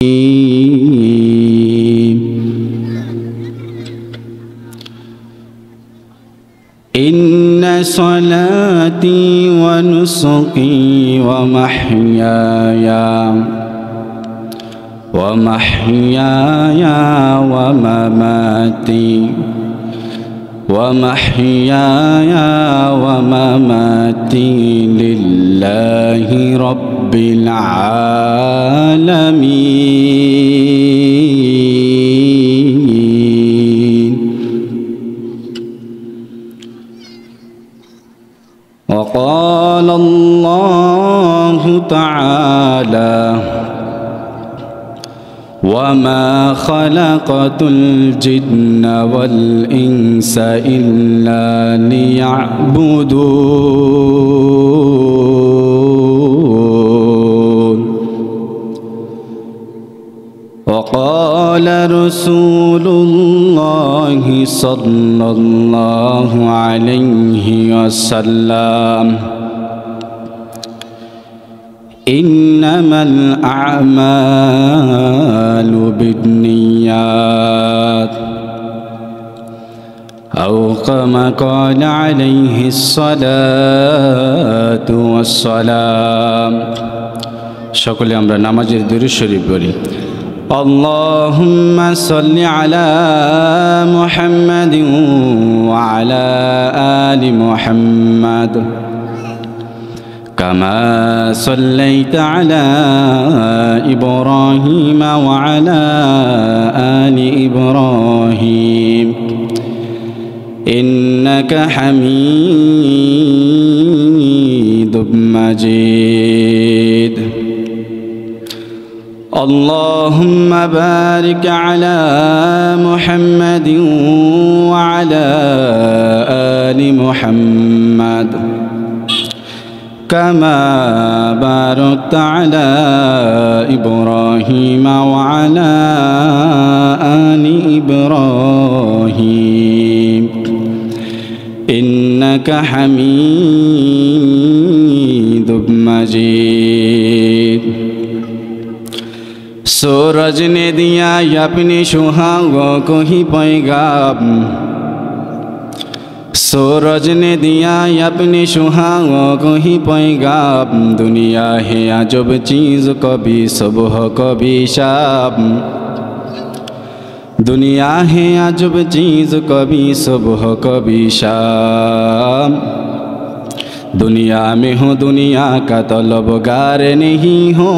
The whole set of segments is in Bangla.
إن صلاتي ونسكي ومحياي ومماتي لله رب العالمين. وقال الله تعالى: وما خلقت الجن والإنس إلا ليعبدون. وقال رسول الله صلى الله عليه وسلم: إنما الأعمال بالنيات، أو كما قال عليه الصلاة والسلام. সকলে আমরা নামাজের দুরূদ শরীফ পড়ি। اللهم صل على محمد وعلى آل محمد كما صليت على إبراهيم وعلى آل إبراهيم إنك حميد مجيد. اللهم بارك على محمد وعلى آل محمد كما باركت على إبراهيم وعلى آل إبراهيم إنك حميد مجيد. सूरज ने दिया अपने सुहागों को ही पैगाम, सूरज ने दिया अपने सुहागों को ही पैगाम। दुनिया है अजब चीज़, कभी सुबह कभी शाम। दुनिया है अजब चीज़, कभी सुबह कभी शाम। दुनिया में हो दुनिया का तलबगार नहीं हो,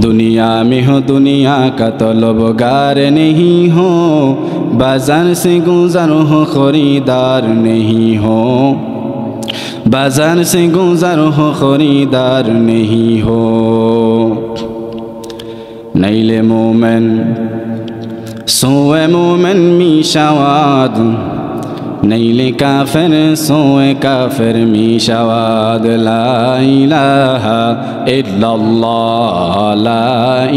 दुनिया में हो दुनिया का तलबगार नहीं हो। बाजार से गुजर हो खरीदार नहीं हो, बाजार से गुजर हो खरीदार नहीं हो। नैले मोमेन सोए मोमेन मीशावाद, नैले काफिर सोए काफिर मीशावाद। ला इलाहा इल्लल्लाह, ला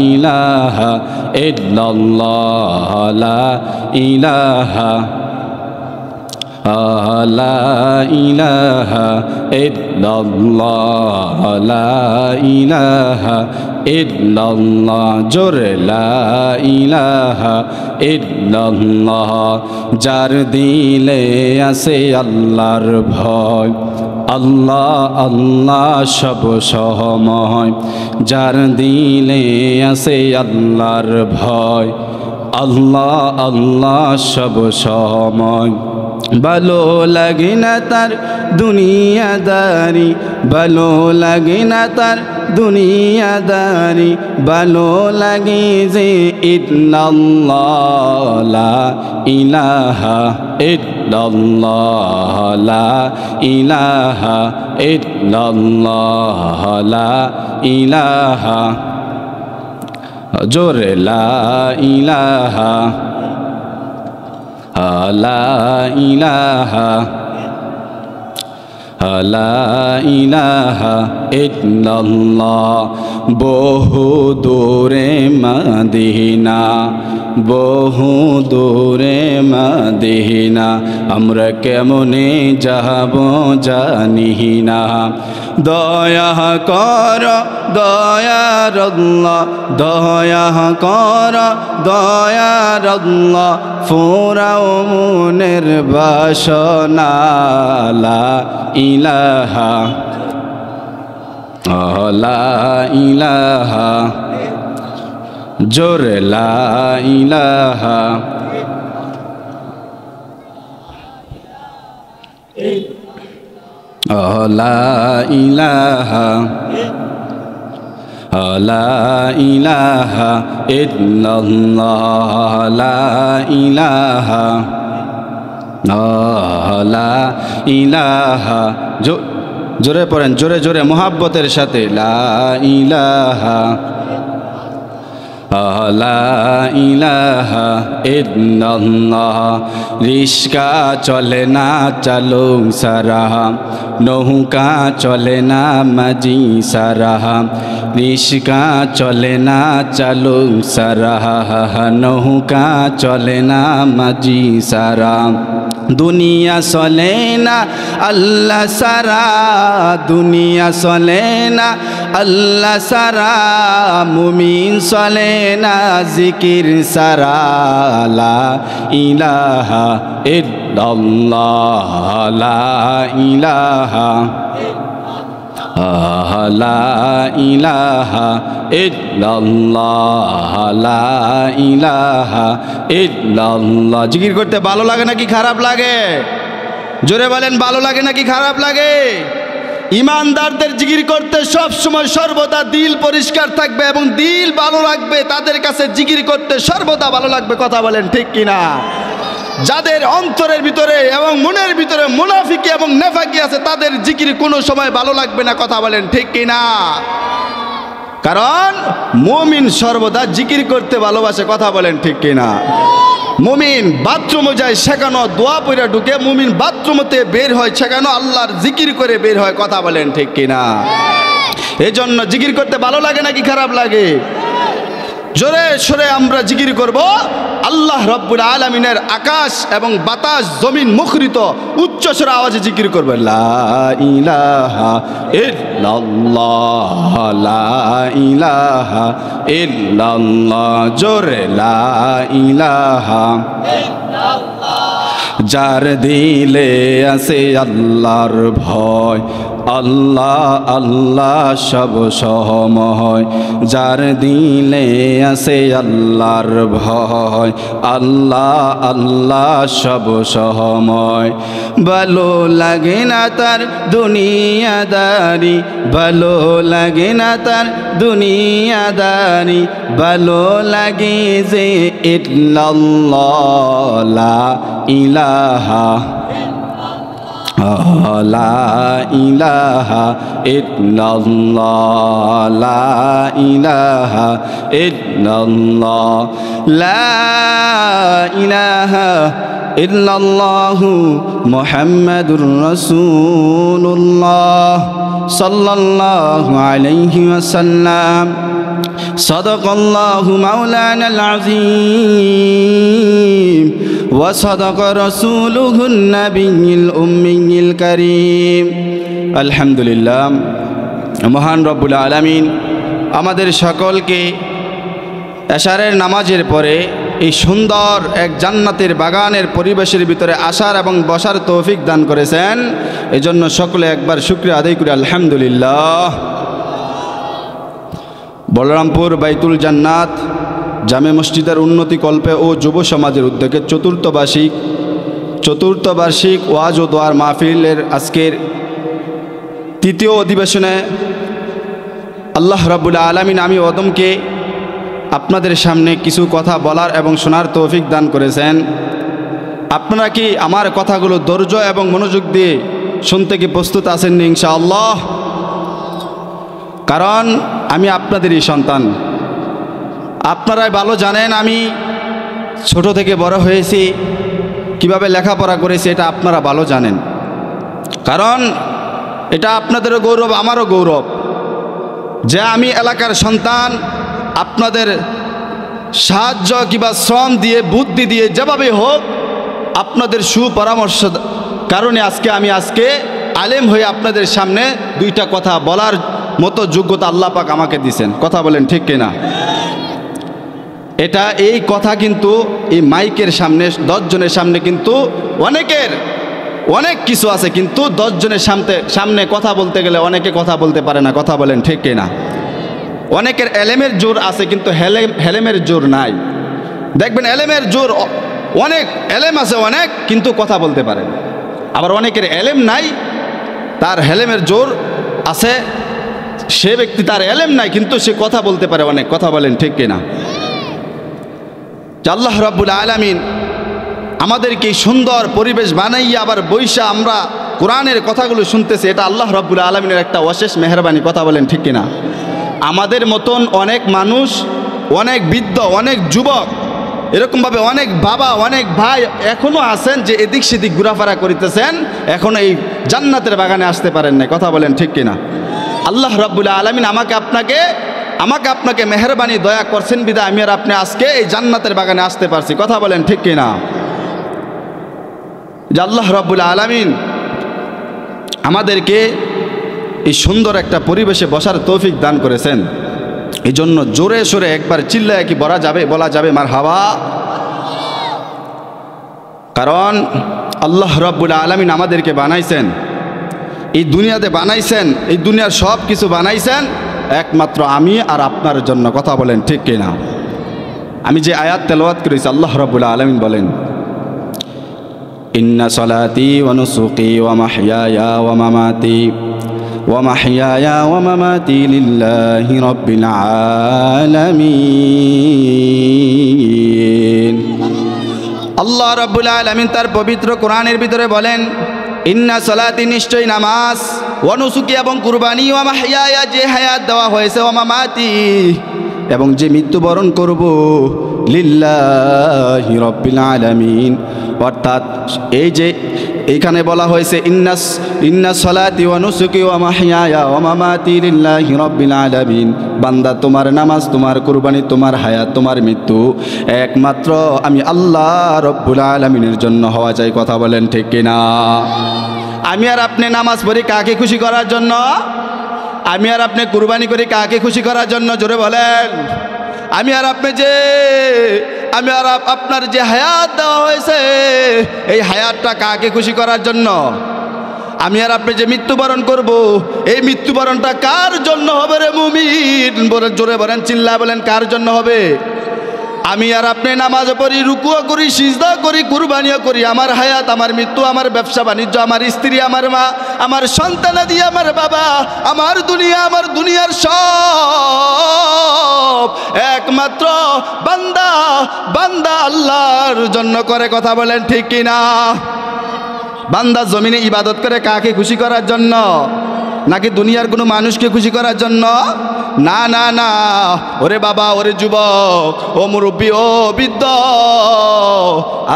इलाहा इल्लल्लाह, ला इलाहा ला इलाहा इल्लल्लाह, ला इलाहा इल्लल्लाह। जोर ला इलाहा इल्लल्लाह। जार दिले आसे अल्लाहर भय, আল্লাহ আল্লাহ সব সহময়। যার দিলে আছে আল্লাহর ভয়, আল্লাহ আল্লাহ সব সহময়। ভালো লাগে না তার দুনিয়াদারি, ভালো লাগে না তার দুনিয়াদারি। ভালো লাগে যে ইল্লাল্লাহ, লা ইলাহা ইল্লাল্লাহ, লা ইলাহা ইল্লাল্লাহ, লা ইলাহা। জোরে লা ইলাহা লা ইলাহা লা ইলাহা ইল্লাল্লাহ। বহু দূরে মদিনা বহু দূরে মদিনা আমরা কেমনে যাব জানি না। দয়া কর দয়ার আল্লাহ, দয়া কর দয়ার আল্লাহ, ফুরাও মনের বাসনা। লা ইলাহা লা ইলাহা জোরে লা ইলাহা লা ইলাহা লা ইলাহা ইল্লাল্লাহ লা ইলাহা লা ইলাহা। জোরে পড়েন, জোরে জোরে মোহাব্বতের সাথে লা ইলাহা লা ইলাহা ইল্লাল্লাহ। রিস্কা চলে না চালুক সারা, নৌকা চলে না মাঝি সারা। রিস্কা চলে না চালুক সারা, নৌকা চলে না মাঝি সারা। দুনিয়া চলে না আল্লাহ সারা, দুনিয়া চলে না আল্লাহ সারা। মুমিন চলে না জিকির সারা। লা ইলাহা ইল্লাল্লাহ লা ইলাহা লা ইলাহা ইল্লাল্লাহ লা ইলাহা ইল্লাল্লাহ। জিকির করতে ভালো লাগে নাকি খারাপ লাগে? জোরে বলেন, ভালো লাগে নাকি খারাপ লাগে? ইমানদারদের জিকির করতে সব সময় সর্বদা দিল পরিষ্কার থাকবে এবং দিল ভালো লাগবে, তাদের কাছে জিকির করতে সর্বদা ভালো লাগবে। কথা বলেন ঠিক কিনা? যাদের অন্তরের ভিতরে এবং মনের ভিতরে মুনাফিকি এবং নেফাকি আছে, তাদের জিকির কোনো সময় ভালো লাগবে না। কথা বলেন ঠিক কিনা? কারণ মুমিন সর্বদা জিকির করতে ভালোবাসে। কথা বলেন ঠিক কিনা? মুমিন বাথরুমে যায় সেখানে দোয়া পড়া ঢুকে, মুমিন বাথরুমতে বের হয় সেখানে আল্লাহর জিকির করে বের হয়। কথা বলেন ঠিক কিনা? এই জন্য জিকির করতে ভালো লাগে নাকি খারাপ লাগে? জোরে সোরে আমরা জিকির করব। আল্লাহ রাব্বুল আলামিনের আকাশ এবং বাতাস জমিন মুখরিত উচ্চ স্বরে আওয়াজে জিকির করবে লা ইলাহা ইল্লাল্লাহ লা ইলাহা ইল্লাল্লাহ জোরে লা ইলাহা ইল্লাল্লাহ। যার দিলে আছে আল্লাহর ভয়, আল্লাহ আল্লাহ সব সহময়। যার দিলে আছে আল্লাহর ভয়, আল্লাহ আল্লাহ সব সহময়। ভালো লাগে না তার দুনিয়াদারি, ভালো লাগে না তার দুনিয়াদারি, ভালো লাগে যে ইল্লাল্লাহ লা ইলাহা লা ইলাহা ইল্লাল্লাহ লা ইলাহা ইল্লাল্লাহ লা ইলাহা ইল্লাল্লাহু মুহাম্মাদুর রাসূলুল্লাহ সাল্লাল্লাহু আলাইহি ওয়াসাল্লাম। সাদাকাল্লাহু মাওলানাল আযীম ওয়া সাদাকা রাসূলুহুন নাবিয়্যুল উম্মিয়্যুল কারীম। আলহামদুলিল্লাহ, মহান রব্বুল আলামিন আমাদের সকলকে এশারের নামাজের পরে এই সুন্দর এক জান্নাতের বাগানের পরিবেশের ভিতরে আসার এবং বসার তৌফিক দান করেছেন। এজন্য সকলে একবার শুকরিয়া আদায় করি আলহামদুলিল্লাহ। বলরামপুর বাইতুল জান্নাত জামে মসজিদের উন্নতি কল্পে ও যুব সমাজের উদ্যোগে চতুর্থ বার্ষিক ওয়াজ ও দোয়ার মাহফিলের আজকের তৃতীয় অধিবেশনে আল্লাহ রাব্বুল আলামিন আমি ওদমকে আপনাদের সামনে কিছু কথা বলার এবং শোনার তৌফিক দান করেছেন। আপনারা কি আমার কথাগুলো ধৈর্য এবং মনোযোগ দিয়ে শুনতে কি প্রস্তুত আছেন ইনশাআল্লাহ? কারণ আমি আপনাদেরই সন্তান। আপনারাই ভালো জানেন আমি ছোট থেকে বড় হয়েছি, কিভাবে লেখাপড়া করেছি এটা আপনারা ভালো জানেন। কারণ এটা আপনাদেরও গৌরব, আমারও গৌরব যে আমি এলাকার সন্তান, আপনাদের সাহায্য কিংবা শ্রম দিয়ে বুদ্ধি দিয়ে যেভাবে হোক আপনাদের সুপরামর্শ কারণে আমি আজকে আলেম হয়ে আপনাদের সামনে দুইটা কথা বলার মতো যোগ্যতা আল্লাহ পাক আমাকে দিয়েছেন। কথা বলেন ঠিক কিনা? এই কথা কিন্তু এই মাইকের সামনে 10 জনের সামনে কিন্তু অনেক কিছু আছে, কিন্তু 10 জনের সামনে কথা বলতে গেলে অনেকে কথা বলতে পারে না। কথা বলেন ঠিক কিনা? অনেকের এলেমের জোর আছে কিন্তু হেলেমের জোর নাই। দেখবেন এলেমের জোর অনেক, এলেম আছে অনেক কিন্তু কথা বলতে পারে না। আবার অনেকের এলেম নাই, তার হেলেমের জোর আছে, সে ব্যক্তি তার এলেম নাই কিন্তু সে কথা বলতে পারে অনেক। কথা বলেন ঠিক কিনা? আল্লাহ রাব্বুল আলামিন আমাদেরকে সুন্দর পরিবেশ বানাইয়া আবার বৈশা আমরা কোরআনের কথাগুলো শুনতেছি, এটা আল্লাহ রাব্বুল আলামিনের একটা অশেষ মেহেরবানি। কথা বলেন ঠিক কিনা? আমাদের মতন অনেক মানুষ, অনেক বৃদ্ধ, অনেক যুবক, এরকমভাবে অনেক বাবা, অনেক ভাই এখনও আছেন যে এদিক সেদিক ঘোরাফেরা করিতেছেন, এখনও এই জান্নাতের বাগানে আসতে পারেন না। কথা বলেন ঠিক কিনা? আল্লাহ রাব্বুল আলামিন আমাকে আপনাকে মেহেরবানি দয়া করছেন বিধায় আমি আর আপনি আজকে এই জান্নাতের বাগানে আসতে পারছি। কথা বলেন ঠিক কিনা? যে আল্লাহ রাব্বুল আলামিন আমাদেরকে এই সুন্দর একটা পরিবেশে বসার তৌফিক দান করেছেন। এই জন্য জোরে সোরে একবার চিল্লায় কি বলা যাবে মারহাবা। কারণ আল্লাহ রাব্বুল আলামিন আমাদেরকে বানাইছেন, এই দুনিয়াতে বানাইছেন, এই দুনিয়ার সব কিছু বানাইছেন একমাত্র আমি আর আপনার জন্য। কথা বলেন ঠিক কিনা? আমি যে আয়াত তেলাওয়াত করেছি আল্লাহ রাব্বুল আলামিন বলেন, ইন্না সলাতি ওয়া নুসুকি ওয়া মাহইয়ায়া ওয়া মামাতি লিল্লাহি রাব্বিল আলামিন। আল্লাহ রাব্বুল আলামিন তার পবিত্র কোরআনের ভিতরে বলেন, ইন্না সলাতি নিশ্চয় নামাজ, ওয়া নুসুকি এবং কুরবানি, ওয়া মাহইয়ায়া যে হায়াত দেওয়া হয়েছে, ওয়া মামাতি এবং যে মৃত্যুবরণ করব, লিল্লাহি রাব্বিল আলামিন। অর্থাৎ এই যে এইখানে বলা হয়েছে ইন্না সলাতি ওয়া নুসুকি ওয়া মাহইয়ায়া ওয়া মামাতি লিল্লাহি রাব্বিল আলামিন। বান্দা তোমার নামাজ, তোমার কুরবানি, তোমার হায়াত, তোমার মৃত্যু একমাত্র আমি আল্লাহ রাব্বুল আলামিনের জন্য হওয়া চাই। কথা বলেন ঠিক কিনা? আমি আর আপনি নামাজ পড়ি কাকে খুশি করার জন্য? আমি আর আপনি কুরবানি করি কাকে খুশি করার জন্য? জোরে বলেন। আমি আর আপনার যে হায়াত দেওয়া হয়েছে এই হায়াতটা কাকে খুশি করার জন্য? আমি আর আপনি যে মৃত্যুবরণ করব এই মৃত্যুবরণটা কার জন্য হবে রে মুমিন? জোরে বলেন, চিল্লা বলেন, কার জন্য হবে? আমি আর আপনি নামাজ পড়ি, রুকুও করি, সিজদা করি, কুরবানিও করি, আমার হায়াত, আমার মৃত্যু, আমার ব্যবসা বাণিজ্য, আমার স্ত্রী, আমার মা, আমার সন্তানাদি, আমার বাবা, আমার দুনিয়ার সব একমাত্র বান্দা আল্লাহর জন্য করে। কথা বলেন ঠিক কিনা? বান্দা জমিনে ইবাদত করে কাকে খুশি করার জন্য? নাকি দুনিয়ার কোনো মানুষকে খুশি করার জন্য? না না না, ওরে বাবা, ওরে যুবক, ও মুরব্বী, ও বৃদ্ধ,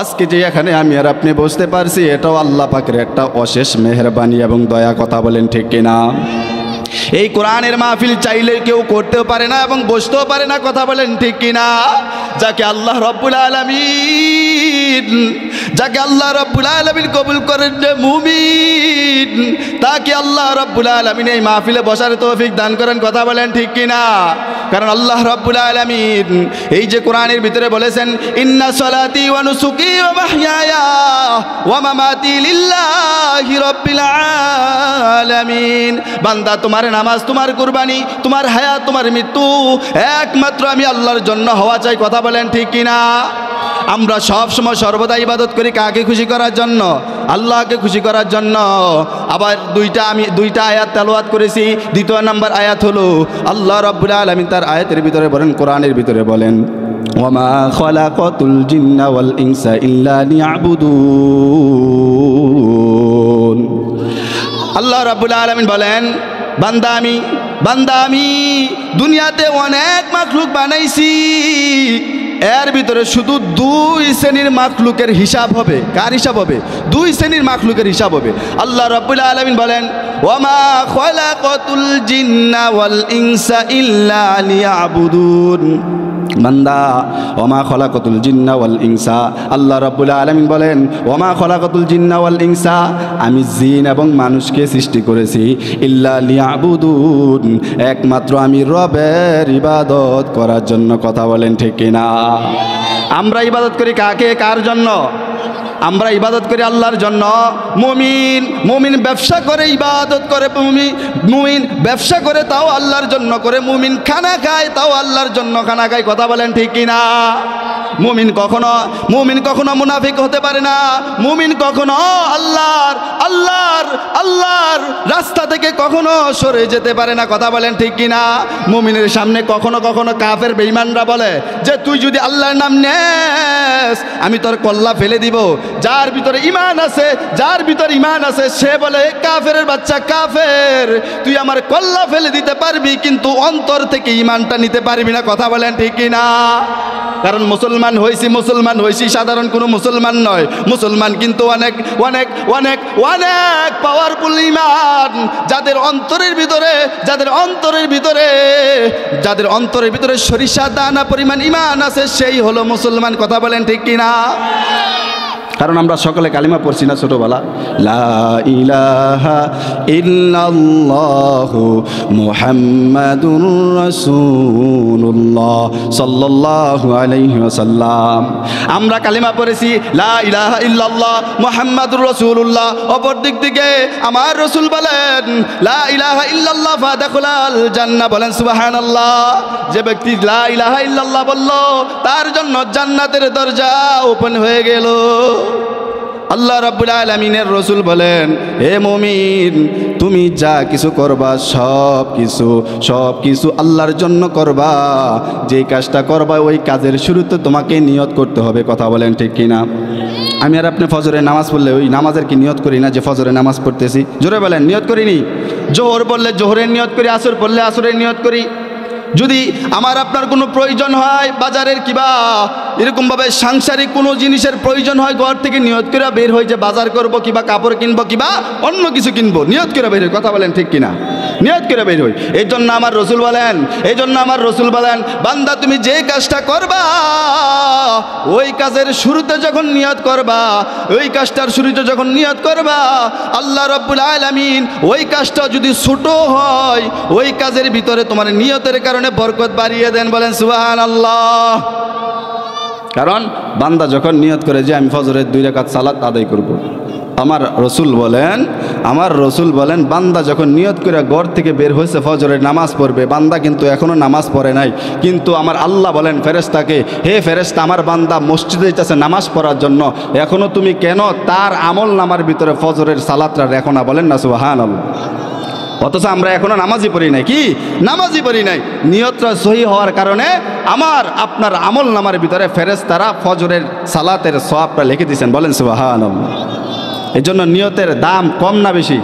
আজকে যে এখানে আমি আর আপনি বসতে পারছি এটাও আল্লাহ পাকের একটা অশেষ মেহেরবানি এবং দয়া। কথা বলেন ঠিক কিনা? এই কোরআনের মাহফিল চাইলে কেউ করতেও পারে না এবং বসতেও পারে না। কথা বলেন ঠিক কিনা? যাকে আল্লাহ রাব্বুল আলামিন কবুল করেন যে মুমিন, তাকে আল্লাহ রাব্বুল আলামিন এই মাহফিলে বসার তৌফিক দান করেন। কথা বলেন ঠিক কিনা? কারণ আল্লাহ রাব্বুল আলামিন এই যে কোরআনের ভিতরে বলেছেন, ইন্না সলাতি ওয়া নুসুকি ওয়া মাহইয়ায়া ওয়া মামাতি লিল্লাহি রাব্বিল আলামিন। বান্দা তোমার নামাজ, তোমার কুরবানি, তোমার হায়াত, তোমার মৃত্যু একমাত্র আমি আল্লাহর জন্য হওয়া চাই। কথা বলেন ঠিক কিনা? আমরা সব সময় সর্বদা ইবাদত করি কাকে খুশি করার জন্য? আল্লাহকে খুশি করার জন্য। আবার দুইটা আয়াত তেলাওয়াত করেছি। দ্বিতীয় নম্বর আয়াত হলো আল্লাহ রাব্বুল আলামিন তার আয়াতের ভিতরে বলেন, কোরআনের ভিতরে বলেন, ওয়ামা খালাকাতুল জিন্না ওয়াল ইনসা ইল্লা লিয়াবুদুন। আল্লাহ রাব্বুল আলামিন বলেন, বান্দা আমি দুনিয়াতে অনেক মাখলুক বানাইছি, এর ভিতরে শুধু 2 শ্রেণীর মাখলুকের হিসাব হবে। কার হিসাব হবে? 2 শ্রেণীর মাখলুকের হিসাব হবে। আল্লাহ রাব্বুল আলামিন বলেন, ওয়ামা খালাকাতুল জিন্না ওয়াল ইনসা ইল্লা লিয়াবুদুন। বান্দা ওমা খলাকাতুল জিন্না ওয়াল ইনসা, আল্লাহ রাব্বুল আলামিন বলেন ওমা খলাকাতুল জিন্না ওয়াল ইনসা, আমি জিন এবং মানুষকে সৃষ্টি করেছি ইল্লা লিয়াবুদুন, একমাত্র আমি রবের ইবাদত করার জন্য। কথা বলেন ঠিক কিনা? আমরা ইবাদত করি কাকে, কার জন্য? আমরা ইবাদত করি আল্লাহর জন্য। মুমিন ব্যবসা করে ইবাদত করে, মুমিন ব্যবসা করে তাও আল্লাহর জন্য করে, মুমিন খানা খায় তাও আল্লাহর জন্য খানা খায়। কথা বলেন ঠিক কিনা? মুমিন কখনো মুনাফিক হতে পারে না। মুমিন কখনো আল্লাহর রাস্তা থেকে কখনো সরে যেতে পারে না। কথা বলেন ঠিক কিনা? মুমিনের সামনে কখনো কাফের বেঈমানরা বলে যে তুই যদি আল্লাহর নাম নেস আমি তোর কল্লা ফেলে দিব। যার ভিতরে ঈমান আছে সে বলে কাফেরের বাচ্চা কাফের, তুই আমার কল্লা ফেলে দিতে পারবি কিন্তু অন্তর থেকে ঈমানটা নিতে পারবি না। কথা বলেন ঠিক কিনা? কারণ মুসলমান হয়েছি সাধারণ কোনো মুসলমান নয়। মুসলমান কিন্তু অনেক অনেক অনেক অনেক পাওয়ারফুল ঈমান, যাদের অন্তরের ভিতরে সরিষা দানা পরিমাণ ঈমান আছে, সেই হলো মুসলমান। কথা বলেন ঠিক কিনা? কারণ আমরা সকলে কালিমা পড়ছি না ছোটবেলা, লা ইলাহা ইল্লাল্লাহু মুহাম্মাদুর রাসূলুল্লাহ সাল্লাল্লাহু আলাইহি ওয়াসাল্লাম। আমরা কালিমা পড়েছি লা ইলাহা ইল্লাল্লাহ মুহাম্মাদুর রাসূলুল্লাহ। অপর দিক থেকে আমার রাসূল বলেন লা ইলাহা ইল্লাল্লাহ ফাদাখুলাল জান্নাহ। বলেন সুবহানাল্লাহ। যে ব্যক্তি লা ইলাহা ইল্লাল্লাহ বলল তার জন্য জান্নাতের দরজা ওপেন হয়ে গেল। আল্লাহ রাব্বুল আলামিনের রাসূল বলেন হে মুমিন, তুমি যা কিছু করবা সব কিছু আল্লাহর জন্য করবা। যে কাজটা করবা ওই কাজের শুরুতে তোমাকে নিয়ত করতে হবে। কথা বলেন ঠিক কিনা? আমি আর আপনি ফজরের নামাজ পড়লে ওই নামাজের কি নিয়ত করি না যে ফজরের নামাজ পড়তেছি? জোরে বলেন, নিয়ত করিনি? জোহর পড়লে জোহরের নিয়ত করি, আসর পড়লে আসরের নিয়ত করি। যদি আমার আপনার কোনো প্রয়োজন হয়, বাজারের কিবা এরকমভাবে সাংসারিক কোনো জিনিসের প্রয়োজন হয়, ঘর থেকে নিয়ত করে বের হয়ে যে বাজার করব কিবা কাপড় কিনবো কিবা অন্য কিছু কিনবো, নিয়ত করে বের হই। কথা বলেন ঠিক কিনা? নিয়ত করে বের হই। এই জন্য আমার রসুল বলেন বান্দা তুমি যে কাজটা করবা ওই কাজের শুরুতে যখন নিয়ত করবা, ওই কাজটার শুরুতে যখন নিয়ত করবা, আল্লাহ রাব্বুল আলামিন ওই কাজটা যদি ছোট হয় ওই কাজের ভিতরে তোমার নিয়তের কারণে বরকত বাড়িয়ে দেন। বলেন সুবহানাল্লাহ। কারণ বান্দা যখন নিয়ত করে যে আমি ফজরের 2 রাকাত সালাত আদায় করব, আমার রসুল বলেন বান্দা যখন নিয়ত করে ঘর থেকে বের হয়েছে ফজরের নামাজ পড়বে, বান্দা কিন্তু এখনো নামাজ পড়ে নাই, কিন্তু আমার আল্লাহ বলেন ফেরেশতাকে, হে ফেরেশতা আমার বান্দা মসজিদে যাচ্ছে নামাজ পড়ার জন্য, এখনো তুমি কেন তার আমল নামার ভিতরে ফজরের সালাতটা রেখো না? বলেন না সুবহানাল্লাহ। অথচ আমরা এখনো নামাজই পড়ি নাই। কি নামাজই পড়ি নাই? নিয়তটা সহি হওয়ার কারণে আমার আপনার আমল নামার ভিতরে ফেরেশতারা ফজরের সালাতের সওয়াবটা লিখে দিয়েছেন। বলেন সুবহানাল্লাহ। এই জন্য নিয়তের দাম কম না বেশি?